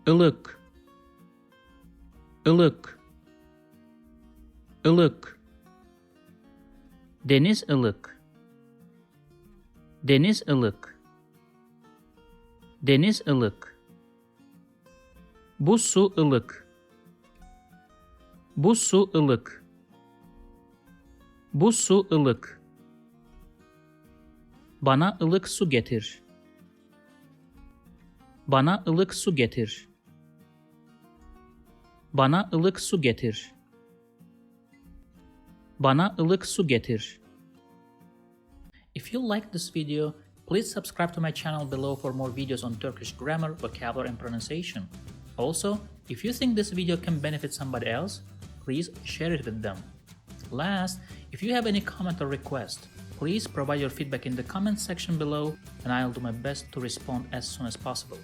Ilık, ılık, ılık. Deniz ılık, deniz ılık, deniz ılık. Bu su ılık, bu su ılık, bu su ılık. Bana ılık su getir, bana ılık su getir, bana ılık su getir, bana ılık su getir. If you like this video, please subscribe to my channel below for more videos on Turkish grammar, vocabulary, and pronunciation. Also, if you think this video can benefit somebody else, please share it with them. Last, if you have any comment or request, please provide your feedback in the comment section below and I'll do my best to respond as soon as possible.